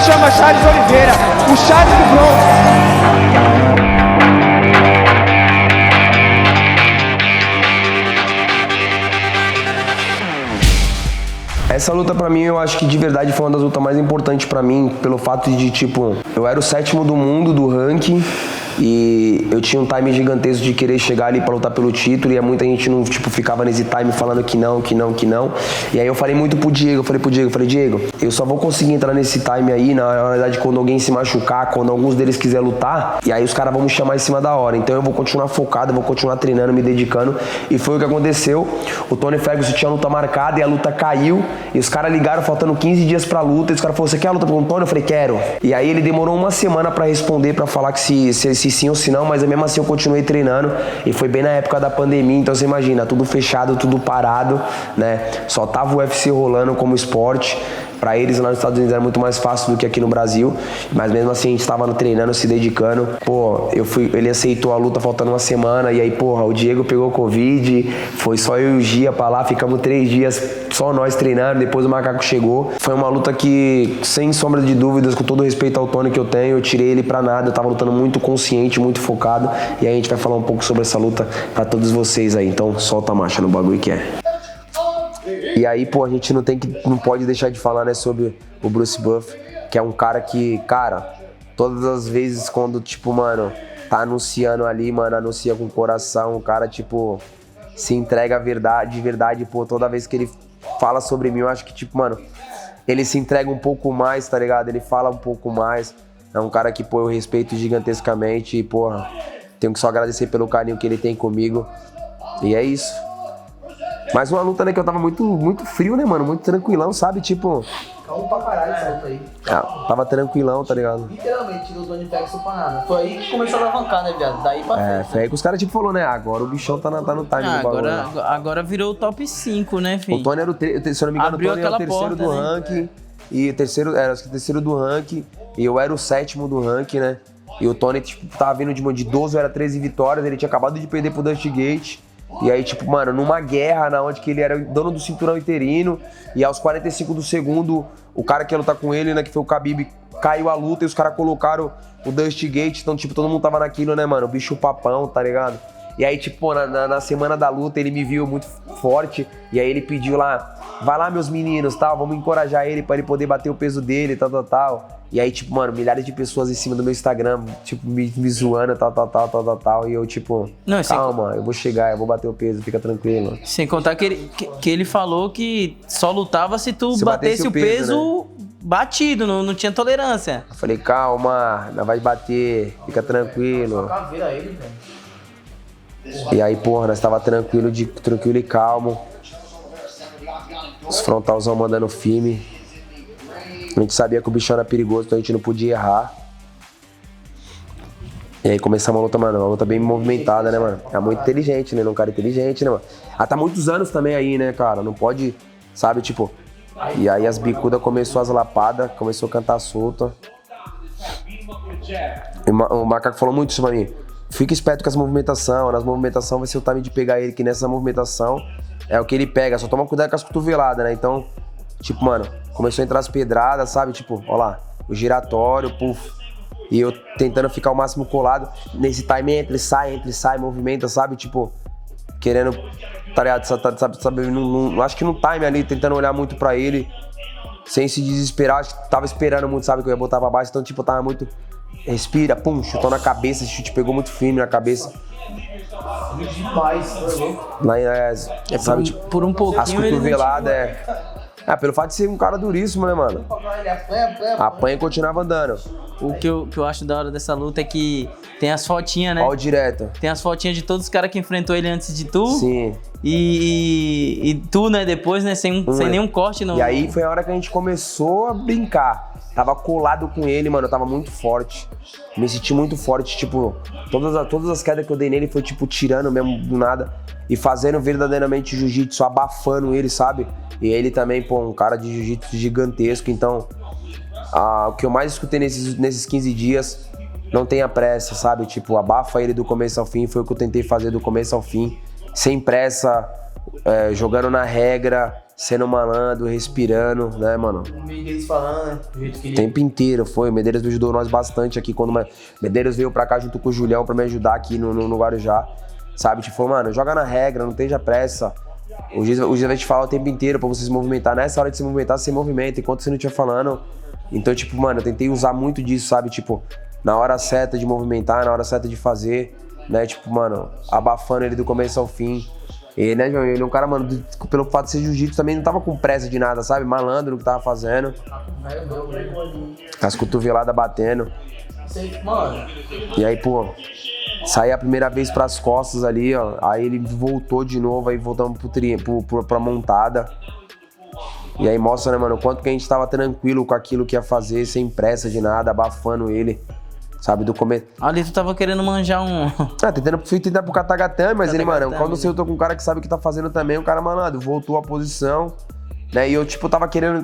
se chama Charles Oliveira, o Charles do Bronx. Essa luta pra mim, eu acho que de verdade foi uma das lutas mais importantes pra mim, pelo fato de, tipo, eu era o 7º do mundo do ranking e eu tinha um time gigantesco de querer chegar ali pra lutar pelo título e muita gente não, tipo, ficava nesse time falando que não. E aí eu falei muito pro Diego, Diego, eu só vou conseguir entrar nesse time aí, na verdade, quando alguém se machucar, quando alguns deles quiser lutar, e aí os caras vão me chamar em cima da hora. Então eu vou continuar focado, vou continuar treinando, me dedicando. E foi o que aconteceu. O Tony Ferguson tinha a luta marcada e a luta caiu. E os caras ligaram faltando 15 dias pra luta. E os caras falaram, você quer a luta com o Tony? Eu falei, quero. E aí ele demorou uma semana pra responder, pra falar que se sim ou se não, mas mesmo assim eu continuei treinando. E foi bem na época da pandemia, então você imagina, tudo fechado, tudo parado, né? Só tava o UFC rolando como esporte. Pra eles lá nos Estados Unidos era muito mais fácil do que aqui no Brasil, mas mesmo assim a gente estava treinando, se dedicando. Pô, ele aceitou a luta faltando uma semana e aí, porra, o Diego pegou Covid, foi só eu e o Gia pra lá, ficamos 3 dias só nós treinando, depois o Macaco chegou. Foi uma luta que, sem sombra de dúvidas, com todo o respeito ao Tony que eu tenho, eu tirei ele pra nada, eu tava lutando muito consciente, muito focado, e aí a gente vai falar um pouco sobre essa luta pra todos vocês aí, então solta a marcha no bagulho que é. E aí, pô, a gente não pode deixar de falar, né, sobre o Bruce Buff, que é um cara que, cara, todas as vezes quando, tipo, mano, tá anunciando ali, mano, anuncia com o coração, o cara, tipo, se entrega de verdade, pô, toda vez que ele fala sobre mim, eu acho que, tipo, mano, ele se entrega um pouco mais, tá ligado? Ele fala um pouco mais, é um cara que, pô, eu respeito gigantescamente e, porra, tenho que só agradecer pelo carinho que ele tem comigo, e é isso. Mas uma luta, né, que eu tava muito frio, né, mano? Muito tranquilão, sabe? Tipo... Calma pra caralho essa luta aí. Tava tranquilão, tá ligado? Literalmente, tirou o Tony Ferguson pra nada. Foi aí que começou a alavancar, né, viado? Daí pra frente. Foi aí que os caras, tipo, falou, né? Agora o bichão tá no time do bagulho. Agora virou o top 5, né, filho? O Tony era se eu não me engano, abriu o Tony era o terceiro porta, do né? ranking. E acho que o terceiro do ranking. E eu era o 7º do ranking, né? E o Tony, tipo, tava vindo de 12, era 13 vitórias. Ele tinha acabado de perder pro Dusty Gate. E aí, tipo, mano, numa guerra na onde que ele era dono do cinturão interino e aos 45 do segundo, o cara que ia lutar com ele, né, que foi o Khabib, caiu a luta e os caras colocaram o Dusty Gate, então, tipo, todo mundo tava naquilo, né, mano, o bicho papão, tá ligado? E aí, tipo, na semana da luta, ele me viu muito forte e aí ele pediu lá, vai lá, meus meninos, tal, vamos encorajar ele pra ele poder bater o peso dele, tal. E aí, tipo, mano, milhares de pessoas em cima do meu Instagram, tipo, me zoando, tal. E eu, tipo, não, calma, eu vou chegar, eu vou bater o peso, fica tranquilo. Sem contar que ele falou que só lutava se tu batesse o peso né? Batido, não tinha tolerância. Eu falei, calma, não vai bater, fica tranquilo. Ele, velho. E aí, porra, nós tava tranquilo e calmo. Os frontalzão mandando firme. A gente sabia que o bichão era perigoso, então a gente não podia errar. E aí começamos a luta, mano, uma luta bem movimentada, né, mano? É muito inteligente, né? Um cara inteligente, né, mano? Tá muitos anos também aí, né, cara? Não pode, sabe, tipo... E aí as bicudas começou as lapadas, começou a cantar solta. E o Macaco falou muito isso pra mim. Fica esperto com as movimentações, nas movimentações vai ser o time de pegar ele, que nessa movimentação é o que ele pega, só toma cuidado com as cotoveladas, né? Então, tipo, mano, começou a entrar as pedradas, sabe? Tipo, ó lá, o giratório, puf. E eu tentando ficar o máximo colado nesse time, entra e sai, movimenta, sabe? Tipo, querendo, tá ligado? Sabe, acho que no time ali, tentando olhar muito pra ele, sem se desesperar, acho que tava esperando muito, sabe? Que eu ia botar pra baixo, então, tipo, eu tava muito... Respira, pum, chutou na cabeça, esse chute pegou muito firme na cabeça. Demais, sabe, tipo, por um pouquinho. As cotoveladas, pelo fato de ser um cara duríssimo, né, mano? Apanha e continuava andando. O que eu acho da hora dessa luta é que tem as fotinhas, né? Ó, direto. Tem as fotinhas de todos os caras que enfrentou ele antes de tu. Sim. E tu, né, depois, né, sem nenhum corte. E aí foi a hora que a gente começou a brincar. Tava colado com ele, mano, eu tava muito forte. Me senti muito forte, tipo, todas as quedas que eu dei nele foi, tipo, tirando mesmo do nada. E fazendo verdadeiramente jiu-jitsu, abafando ele, sabe? E ele também, pô, um cara de jiu-jitsu gigantesco. Então, o que eu mais escutei nesses 15 dias, não tenha pressa, sabe? Tipo, abafa ele do começo ao fim, foi o que eu tentei fazer do começo ao fim. Sem pressa, jogando na regra, sendo malandro, respirando, né, mano? O Medeiros falando, do jeito que O ele... tempo inteiro foi. O Medeiros ajudou nós bastante aqui. Quando o Medeiros veio pra cá junto com o Julião pra me ajudar aqui no Guarujá. Sabe? Tipo, mano, joga na regra, não tenha pressa. O Giz vai te falar o tempo inteiro pra você se movimentar. Nessa hora de se movimentar, você se movimenta. Enquanto você não estiver falando. Então, tipo, mano, eu tentei usar muito disso, sabe? Tipo, na hora certa de movimentar, na hora certa de fazer. Né? Tipo, mano, abafando ele do começo ao fim. E, né, João? Ele é um cara, mano, pelo fato de ser jiu-jitsu, também não tava com pressa de nada, sabe? Malandro no que tava fazendo. As cotoveladas batendo. Mano, E aí, pô, saí a primeira vez pras costas ali, ó. Aí ele voltou de novo, aí voltamos pra montada. E aí mostra, né, mano, o quanto que a gente tava tranquilo com aquilo que ia fazer, sem pressa de nada, abafando ele. Sabe, do começo. Ali tu tava querendo manjar um... Fui tentar pro Katagatame, mas ele, mano, quando né? eu tô com um cara que sabe o que tá fazendo também, o cara, malandro, voltou a posição, né? E eu, tipo, tava querendo...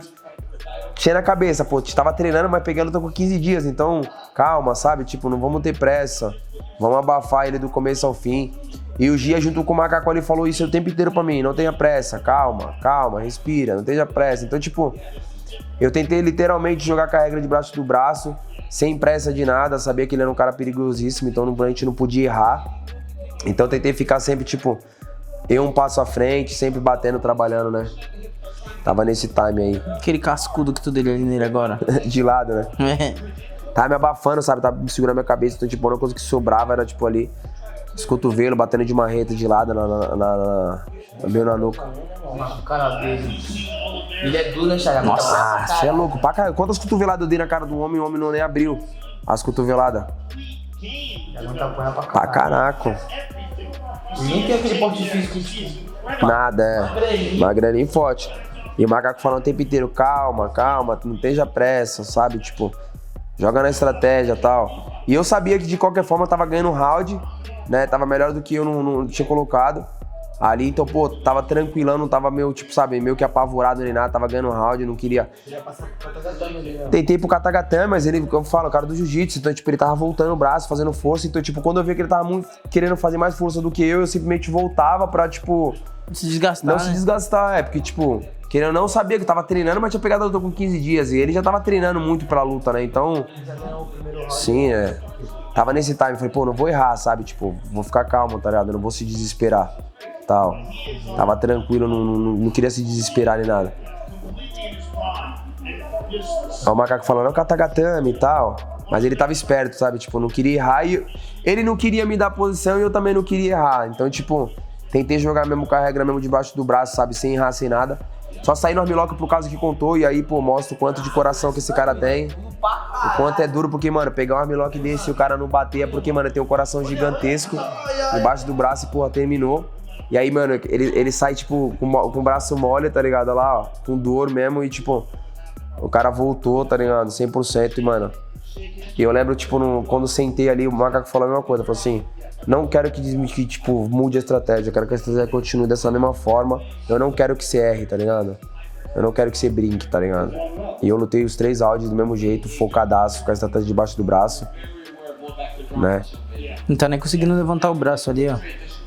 Tinha na cabeça, pô, tava treinando, mas pegando tô com 15 dias, então, calma, sabe? Tipo, não vamos ter pressa, vamos abafar ele do começo ao fim. E o Gia, junto com o Macaco, ele falou isso o tempo inteiro pra mim, não tenha pressa, calma, respira, não tenha pressa. Então, tipo, eu tentei literalmente jogar com a regra de braço do braço, sem pressa de nada, sabia que ele era um cara perigosíssimo, então a gente não podia errar. Então eu tentei ficar sempre, tipo, eu um passo à frente, sempre batendo, trabalhando, né? Tava nesse time aí. Aquele cascudo que tu deu ali nele agora. De lado, né? É. Tava me abafando, sabe? Tava me segurando a minha cabeça, então, tipo, a única coisa que sobrava era, tipo, ali, os cotovelos, batendo de marreta de lado, meio na nuca. o cara dele. Ele é duro, né, Chaga? Nossa, você é louco. Pra caralho. Quantas cotoveladas eu dei na cara do homem, o homem não nem abriu as cotoveladas? Já não tá apanhando Pra caraca. Nem tem aquele porte físico que, tipo, Nada, é. Magrelinho forte. E o Macaco falando o tempo inteiro, calma, não esteja pressa, sabe? Tipo, joga na estratégia e tal. E eu sabia que de qualquer forma eu tava ganhando o round, né? Tava melhor do que eu não tinha colocado ali. Então, pô, tava tranquilão, não tava meio, tipo, sabe, meio que apavorado nem nada. Tava ganhando o round, não queria... Tentei pro Katagatame, mas ele, como eu falo, o cara do jiu-jitsu. Então, tipo, ele tava voltando o braço, fazendo força. Então, tipo, quando eu vi que ele tava muito querendo fazer mais força do que eu simplesmente voltava pra, tipo... Se desgastar, Não se desgastar, porque, tipo... Querendo ou não, sabia que tava treinando, mas tinha pegado a luta com 15 dias. E ele já tava treinando muito pra luta, né? Então... Sim, é. Tava nesse time. Falei, pô, não vou errar, sabe? Tipo, vou ficar calmo, tá ligado? Eu não vou se desesperar. Tal. Tava tranquilo, não queria se desesperar nem nada. Aí o Macaco falando, é o Katagatame e tal. Mas ele tava esperto, sabe? Tipo, não queria errar e... Ele não queria me dar posição e eu também não queria errar. Então, tipo, tentei jogar mesmo com a regra mesmo debaixo do braço, sabe? Sem errar, sem nada. Só saí no armlock por causa que contou, e aí, pô, mostra o quanto de coração que esse cara tem. O quanto é duro, porque, mano, pegar um armlock desse e o cara não bater é porque, mano, tem um coração gigantesco debaixo do braço e, porra, terminou. E aí, mano, ele sai, tipo, com o braço mole, tá ligado? Lá, ó, com dor mesmo e, tipo, o cara voltou, tá ligado? 100% e, mano... E eu lembro, tipo, quando sentei ali, o Macaco falou a mesma coisa, falou assim... Não quero que, tipo, mude a estratégia, eu quero que a estratégia continue dessa mesma forma. Eu não quero que você erre, tá ligado? Eu não quero que você brinque, tá ligado? E eu lutei os 3 áudios do mesmo jeito, focadaço, com a estratégia debaixo do braço, né? Não tá nem conseguindo levantar o braço ali, ó.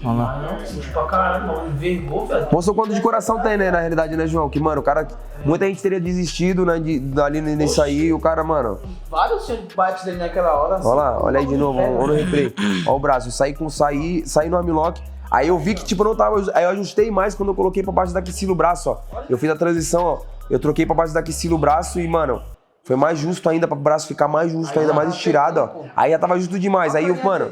Olha lá. pra caralho, mano. Envergou, velho. Mostrou quanto de coração tem, né, na realidade, né, João? Que, mano, o cara... Muita gente teria desistido, né, ali nisso aí, e o cara, mano... Vários bates dele naquela hora. Olha lá, olha aí de novo, olha no replay. Olha o braço, saí no armlock. Aí eu vi que, tipo, não tava... Aí eu ajustei mais quando eu coloquei pra baixo da axila o braço, ó. Eu fiz a transição, ó. Eu troquei pra baixo da axila o braço e, mano... Foi mais justo ainda, pra o braço ficar mais justo ainda, mais estirado, ó. Aí já tava justo demais. Aí, mano...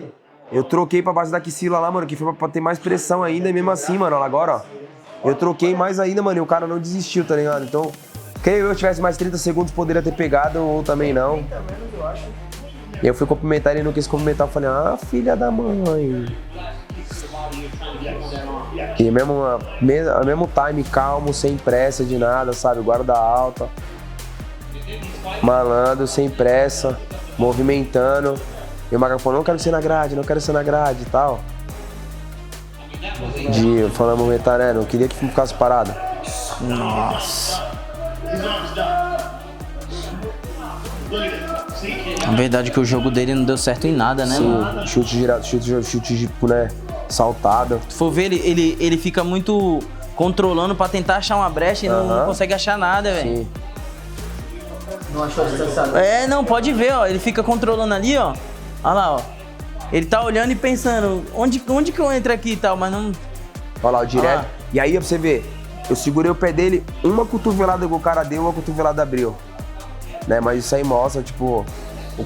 Eu troquei pra baixo da axila lá, mano, que foi pra ter mais pressão ainda, e mesmo assim, mano, agora, ó. Eu troquei mais ainda, mano, e o cara não desistiu, tá ligado? Então, creio eu tivesse mais 30 segundos, poderia ter pegado, ou também não. E eu fui cumprimentar, ele não quis cumprimentar, eu falei, ah, filha da mãe. E mesmo time calmo, sem pressa de nada, sabe? Guarda alta. Malandro, sem pressa, movimentando. E o Macaco falou, não quero ser na grade e tal. Falando movimentar, né? Não queria que ficasse parado. Nossa. A verdade é que o jogo dele não deu certo em nada, né, mano? Chute girado, chute tipo, né? Saltado. Se for ver, ele fica muito controlando pra tentar achar uma brecha e não consegue achar nada, velho. Sim. Não achou a distância. Não, pode ver, ó. Ele fica controlando ali, ó. Olha lá, ó. Ele tá olhando e pensando, onde que eu entro aqui e tal, mas não... Olha lá, o direto. E aí, pra você ver, eu segurei o pé dele, uma cotovelada que o cara deu, uma cotovelada abriu. Né, mas isso aí mostra, tipo,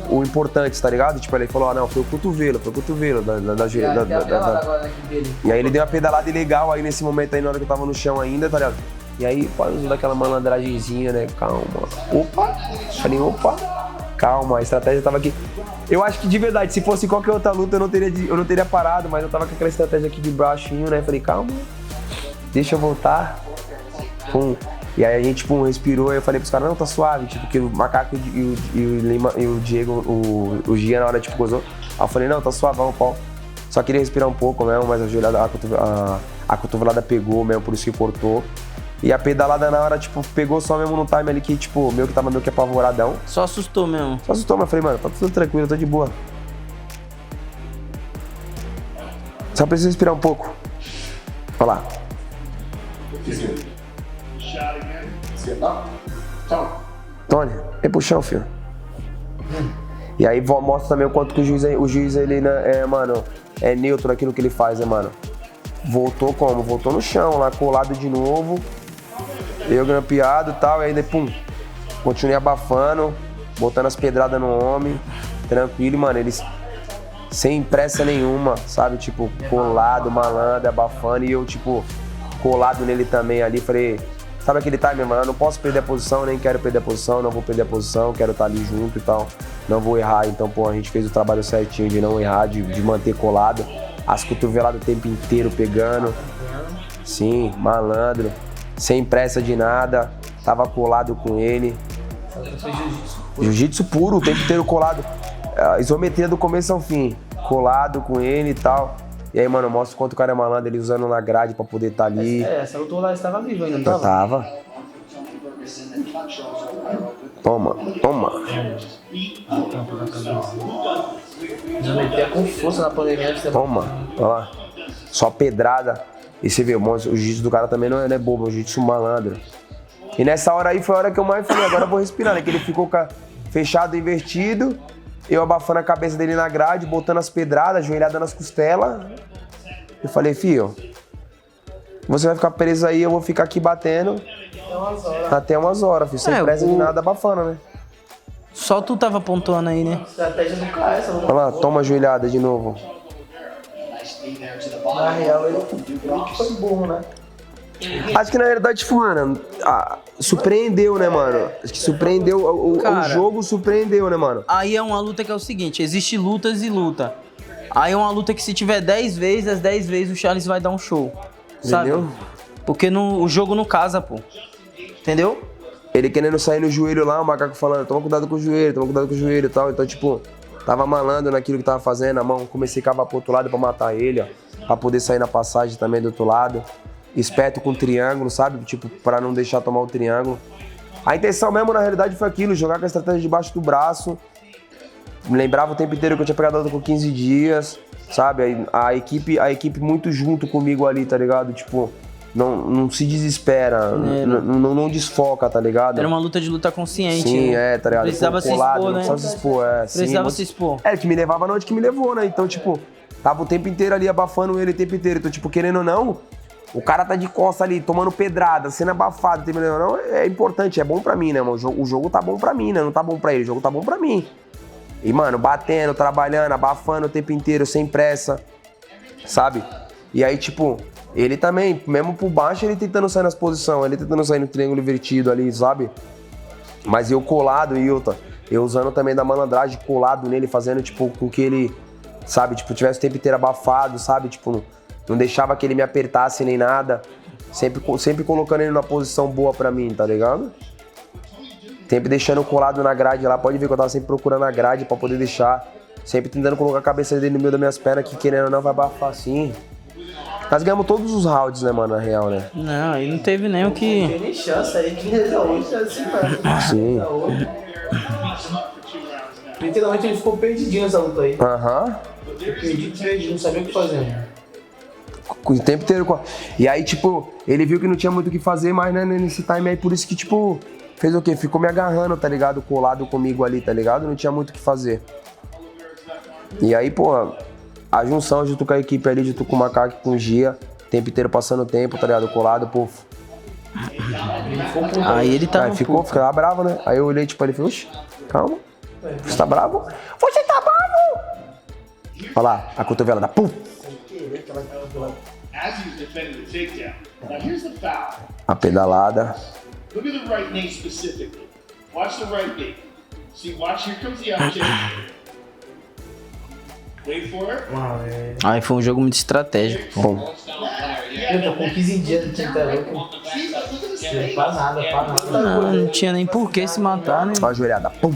o importante, tá ligado? Tipo, ele falou, não, foi o cotovelo da joelha. E aí ele deu uma pedalada ilegal aí nesse momento aí, na hora que eu tava no chão ainda, tá ligado? E aí, fazendo daquela malandragenzinha, né? Calma. Opa! Falei, opa! Calma, a estratégia tava aqui. Eu acho que de verdade, se fosse qualquer outra luta, eu não teria parado, mas eu tava com aquela estratégia aqui de baixinho, né? Falei, calma, deixa eu voltar. Pum. E aí a gente, pum, respirou, e eu falei pros caras, não, tá suave, tipo, porque o Macaco e o Diego, o Gia na hora, tipo, gozou. Aí eu falei, não, tá suavão, pau. Só queria respirar um pouco mesmo, mas a cotovelada pegou mesmo, por isso que cortou. E a pedalada na hora, tipo, pegou só mesmo no time ali que, tipo, meu que tava meio que apavoradão. Só assustou mesmo. Só assustou, mas eu falei, mano, tá tudo tranquilo, eu tô de boa. Só preciso respirar um pouco. Olha lá. Tony, vem pro chão, filho. E aí mostra também o quanto que o juiz ele, né, mano, é neutro naquilo que ele faz, né, mano. Voltou como? Voltou no chão, lá colado de novo. Eu grampeado e tal, e aí, pum, continuei abafando, botando as pedradas no homem, tranquilo, mano, eles sem pressa nenhuma, sabe, tipo, colado, malandro, abafando, e eu, tipo, colado nele também ali, falei, sabe aquele time, mano, eu não posso perder a posição, nem quero perder a posição, não vou perder a posição, quero estar ali junto e tal, não vou errar, então, pô, a gente fez o trabalho certinho de não errar, de manter colado, as cotoveladas o tempo inteiro pegando, sim, malandro. Sem pressa de nada, tava colado com ele. Jiu-jitsu puro, o tempo inteiro colado. A isometria do começo ao fim, colado com ele e tal. E aí, mano, mostra o quanto o cara é malandro, ele usando na grade pra poder estar ali. Essa luta lá estava vivo ainda, não tava? Tava. Toma. Isometria com força na pandemia. Toma, olha lá. Só pedrada. E você vê, o jiu-jitsu do cara também não é bobo, é um jiu-jitsu malandro. E nessa hora aí foi a hora que eu mais falei, agora eu vou respirar, né? Que ele ficou fechado, invertido, eu abafando a cabeça dele na grade, botando as pedradas, joelhada nas costelas. Eu falei, filho, você vai ficar preso aí, eu vou ficar aqui batendo até umas horas, filho. Sem pressa de nada, abafando, né? Só tu tava pontuando aí, né? Estratégia do cara, essa luta. Olha lá, toma a joelhada de novo. Na real, ele foi burro, né? Acho que na verdade, tipo, mano, surpreendeu, né, mano? Acho que surpreendeu, o jogo surpreendeu, né, mano? Aí é uma luta que é o seguinte, existe lutas e luta. Aí é uma luta que se tiver 10 vezes, as 10 vezes o Charles vai dar um show, sabe? Entendeu? Porque o jogo não casa, pô. Entendeu? Ele querendo sair no joelho lá, o Macaco falando, toma cuidado com o joelho e tal. Então, tipo, tava malando naquilo que tava fazendo, a mão, comecei a cavar pro outro lado pra matar ele, ó. Pra poder sair na passagem também do outro lado. Esperto com triângulo, sabe? Tipo, pra não deixar tomar o triângulo. A intenção mesmo, na realidade, foi aquilo, jogar com a estratégia debaixo do braço. Me lembrava o tempo inteiro que eu tinha pegado a luta com 15 dias, sabe? A equipe muito junto comigo ali, tá ligado? Tipo, não se desespera, não desfoca, tá ligado? Era uma luta de luta consciente. Sim, né? tá ligado? Precisava se expor, né? Precisava se expor, Precisava se expor. É, que me levava na onde que me levou, né? Então, tipo, tava o tempo inteiro ali abafando ele o tempo inteiro. Então, tipo, querendo ou não, o cara tá de costa ali, tomando pedrada, sendo abafado, entendeu? Não, é importante, é bom pra mim, né, mano? O jogo tá bom pra mim, né? Não tá bom pra ele, o jogo tá bom pra mim. E, mano, batendo, trabalhando, abafando o tempo inteiro, sem pressa, sabe? E aí, tipo, ele também, mesmo por baixo, ele tentando sair nas posições, ele tentando sair no triângulo invertido ali, sabe? Mas eu colado, eu usando também da malandragem, colado nele, fazendo, tipo, com que ele, sabe, tipo, tivesse o tempo inteiro abafado, sabe? Tipo, não deixava que ele me apertasse nem nada. Sempre colocando ele numa posição boa pra mim, tá ligado? Sempre deixando colado na grade lá. Pode ver que eu tava sempre procurando a grade pra poder deixar. Sempre tentando colocar a cabeça dele no meio das minhas pernas, que querendo ou não vai abafar assim. Nós ganhamos todos os rounds, né, mano, na real, né? Não, aí não teve nem o que... Não tem nem chance aí, 15 a 8 assim, mano. Sim. Literalmente ele ficou perdidinho nessa luta aí. Aham. Perdido, não sabia o que fazer. O tempo inteiro. E aí, tipo, ele viu que não tinha muito o que fazer mais, né, nesse time aí, por isso que, tipo, fez o quê? Ficou me agarrando, tá ligado? Colado comigo ali, tá ligado? Não tinha muito o que fazer. E aí, pô, a junção de tu com a equipe ali, de tu com o Macaco com o Gia, o tempo inteiro passando tempo, tá ligado? Colado, pô. Aí ele tá. Aí ficava bravo, né? Aí eu olhei, tipo, ele falou, oxe, calma. Você tá bravo? Você tá bravo! Olha lá, a cotovelada, pum! As he was defending the takedown. Now here's the foul. A pedalada. Look at the right knee specifically. Watch the right knee. See, watch, here comes the up kick. Wait for it. Aí foi um jogo muito estratégico. Bom, Eu tô com 15 dias de tinta louco. Pra nada, pra nada. Não tinha nem por que se matar, né? olha a joelhada, pum!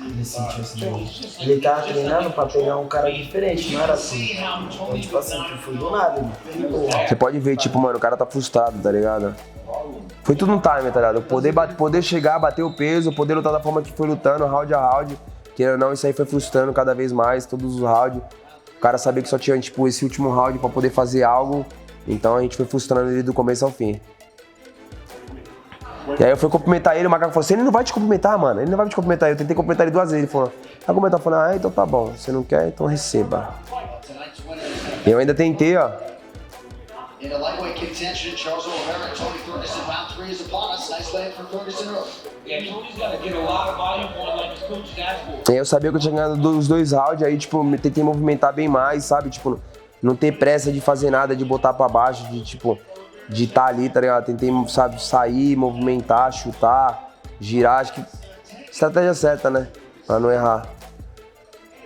Ele sentiu esse daí. Ele tava treinando pra pegar um cara diferente, não era assim. Então, tipo assim, que foi do nada. Você pode ver, tipo, mano, o cara tá frustrado, tá ligado? Foi tudo um time, tá ligado? Poder chegar, bater o peso, poder lutar da forma que foi lutando, round a round. Querendo ou não, isso aí foi frustrando cada vez mais, todos os rounds. O cara sabia que só tinha, tipo, esse último round pra poder fazer algo. Então a gente foi frustrando ele do começo ao fim. E aí eu fui cumprimentar ele, o Macaco falou assim, ele não vai te cumprimentar, mano. Ele não vai te cumprimentar. Eu tentei cumprimentar ele 2 vezes. Ele falou, vai cumprimentar. Eu falei, então tá bom. Você não quer, então receba. E eu ainda tentei, ó. In a lightweight contention, Charles O'Hara and Tony Ferguson, round 3 is upon us. Nice land for Ferguson early. Yeah, Tony's got to get a lot of volume going like his coach asked for. E aí eu sabia que eu tinha ganhado os 2 rounds, aí, tipo, tentei movimentar bem mais, sabe? Tipo, não ter pressa de fazer nada, de botar pra baixo, de, tipo, de estar ali, tá ligado? Tentei, sabe, sair, movimentar, chutar, girar. Acho que estratégia certa, né? Pra não errar.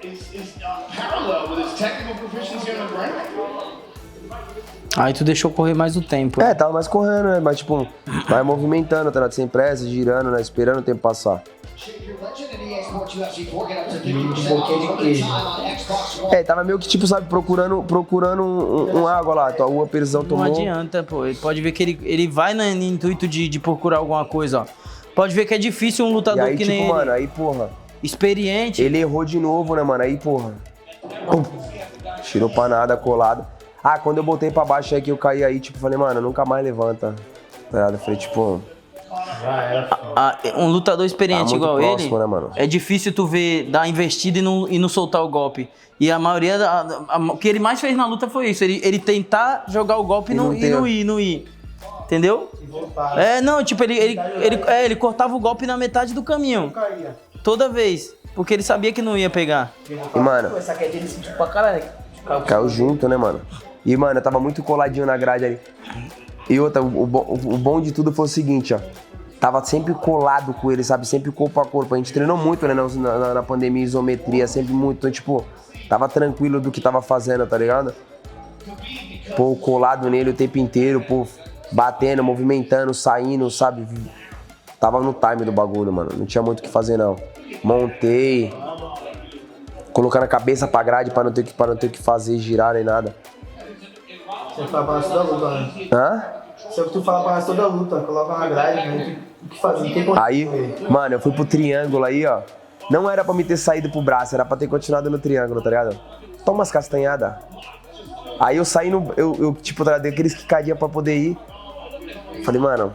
Is parallel with his technical proficiency on the ground. Aí tu deixou correr mais o tempo. É, tava mais correndo, né? Mas, tipo, vai movimentando, tá ligado? Sem pressa, girando, né? Esperando o tempo passar. É, tava meio que, tipo, sabe, procurando um água lá. Tua rua perizão Não tomou. adianta, pô. Ele pode ver que ele vai no intuito de procurar alguma coisa, ó. Pode ver que é difícil um E lutador aí, que tipo, nem ele. mano, aí, porra, Experiente. ele errou de novo, né, mano? Aí, porra. Pum. Tirou pra nada, colado. Ah, quando eu botei pra baixo aí que eu caí aí, tipo, falei, mano, nunca mais levanta. Tá ligado? Eu falei, tipo, Um lutador experiente Tá muito igual próximo, ele, né, mano? é difícil tu ver, dar investida e não soltar o golpe. E a maioria, o que ele mais fez na luta foi isso, ele tentar jogar o golpe e não ir. Entendeu? É, não, tipo, ele cortava o golpe na metade do caminho. Toda vez. Porque ele sabia que não ia pegar. e, mano, Essa queda ele sentiu pra caralho. caiu junto, né, mano? E, mano, eu tava muito coladinho na grade ali. E outra, o bom de tudo foi o seguinte, ó. Tava sempre colado com ele, sabe? Sempre corpo a corpo. A gente treinou muito, né, na pandemia, isometria, sempre muito. Então, tipo, tava tranquilo do que tava fazendo, tá ligado? Pô, colado nele o tempo inteiro, pô, batendo, movimentando, saindo, sabe? Tava no time do bagulho, mano. Não tinha muito o que fazer, não. Montei, colocando a cabeça pra grade pra não ter o que fazer, girar nem nada. Você fala pra nós toda a luta, né? Hã? Isso é o que tu fala pra nós toda a luta. Coloca na grade, né? O que fazer? Não tem como. Aí, mano, eu fui pro triângulo aí, ó. Não era pra me ter saído pro braço, era pra ter continuado no triângulo, tá ligado? Toma umas castanhadas. Aí eu saí no. Eu tipo, dei aqueles quicadinhas pra poder ir. Falei, mano,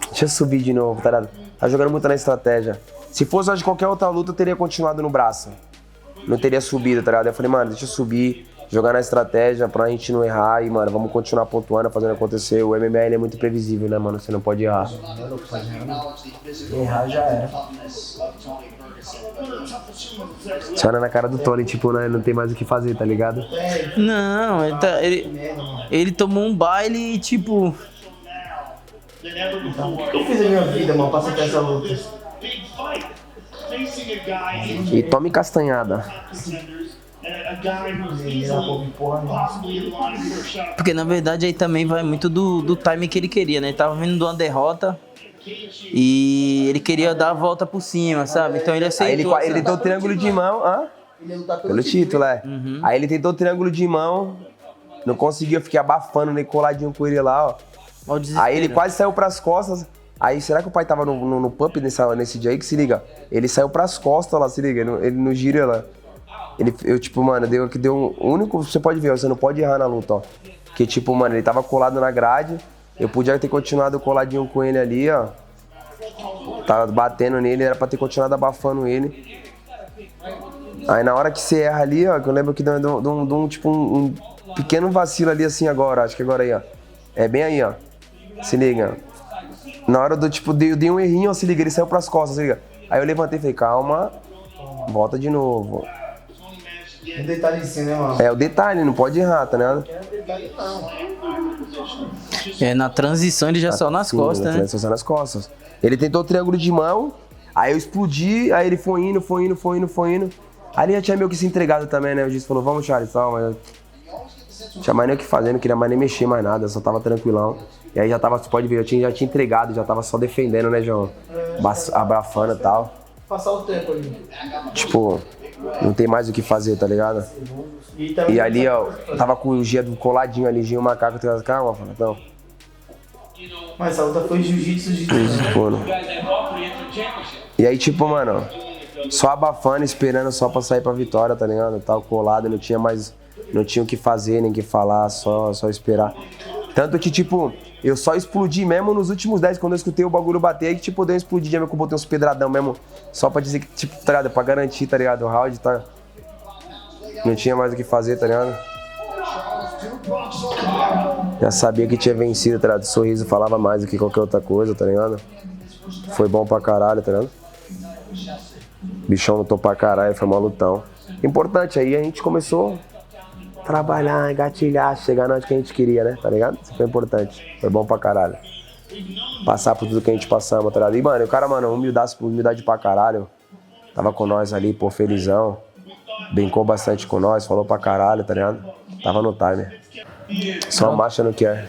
deixa eu subir de novo, tá ligado? Tá jogando muito na estratégia. Se fosse de qualquer outra luta, eu teria continuado no braço. Não teria subido, tá ligado? Eu falei, mano, deixa eu subir, jogar na estratégia pra gente não errar e, mano, vamos continuar pontuando, fazendo acontecer. O MMA ele é muito previsível, né, mano? Você não pode errar. Errar já era. Você olha na cara do Tony, tipo, né, não tem mais o que fazer, tá ligado? Não, ele tomou um baile e, tipo... Eu fiz a minha vida, mano, pra aceitar essa luta. Big fight. Facing a guy E tome castanhada. contenders and a guy who's Ele era easily pouco porra, né? possibly in line for a shot. Porque, na verdade, aí também vai muito do time que ele queria, né? Ele tava vindo de uma derrota e ele queria dar a volta por cima, sabe? Então ele Aí aceitou. ele tentou o triângulo de mão, Ele ia lutar pelo título, é. Uhum. Aí ele tentou o triângulo de mão, não conseguiu, eu fiquei abafando, nem coladinho com ele lá, ó. Ó o desespero. Aí ele quase saiu pras costas. Aí, será que o pai tava no pump nesse dia aí? Que se liga. Ele saiu pras costas lá, se liga. Ele no giro lá. Eu, tipo, mano, deu o único. Você pode ver, você não pode errar na luta, ó. Que, tipo, mano, ele tava colado na grade. Eu podia ter continuado coladinho com ele ali, ó. Tava batendo nele, era pra ter continuado abafando ele. Aí na hora que você erra ali, ó, que eu lembro que deu um pequeno vacilo ali assim agora, acho que agora aí, ó. É bem aí, ó. Se liga. Na hora do, tipo, dei um errinho, ó, se liga, ele saiu pras costas, se liga. Aí eu levantei e falei, calma, volta de novo. Um detalhezinho, né, mano? É o detalhe, não pode errar, tá ligado? Na transição ele já saiu nas costas, né? Só nas costas. Ele tentou o triângulo de mão, aí eu explodi, aí ele foi indo. Aí ele já tinha meio que se entregado também, né? O juiz falou, vamos, Charles, tal, mas não tinha mais nem o que fazer, não queria mais nem mexer mais nada, só tava tranquilão. E aí já tava, você pode ver, já tinha entregado, já tava só defendendo, né, João? Abrafando e tal. Passar o tempo ali. Tipo, não tem mais o que fazer, tá ligado? E ali, ó, tava com o Gia coladinho ali, Gia e o macaco, calma, então. Mas essa luta foi jiu-jitsu de E aí, tipo, mano, só abafando, esperando só pra sair pra vitória, tá ligado? Eu tava colado, não tinha o que fazer, nem o que falar, só esperar. Tanto que, tipo, eu só explodi mesmo nos últimos 10, quando eu escutei o bagulho bater, aí que, tipo, deu uma explodidinha, que eu botei uns pedradão mesmo, só pra dizer que, tipo, tá ligado? Pra garantir, tá ligado? O round, tá... Não tinha mais o que fazer, tá ligado? Já sabia que tinha vencido, tá ligado? O sorriso falava mais do que qualquer outra coisa, tá ligado? Foi bom pra caralho, tá ligado? Bichão lutou pra caralho, foi uma lutão. Importante, aí a gente começou a trabalhar, engatilhar, chegar onde que a gente queria, né? Tá ligado? Isso foi importante. Foi bom pra caralho. Passar por tudo que a gente passamos, tá ligado? E, mano, o cara, mano, humildade pra caralho. Tava com nós ali, pô, felizão. Brincou bastante com nós, falou pra caralho, tá ligado? Tava no timer. Só marcha no que é.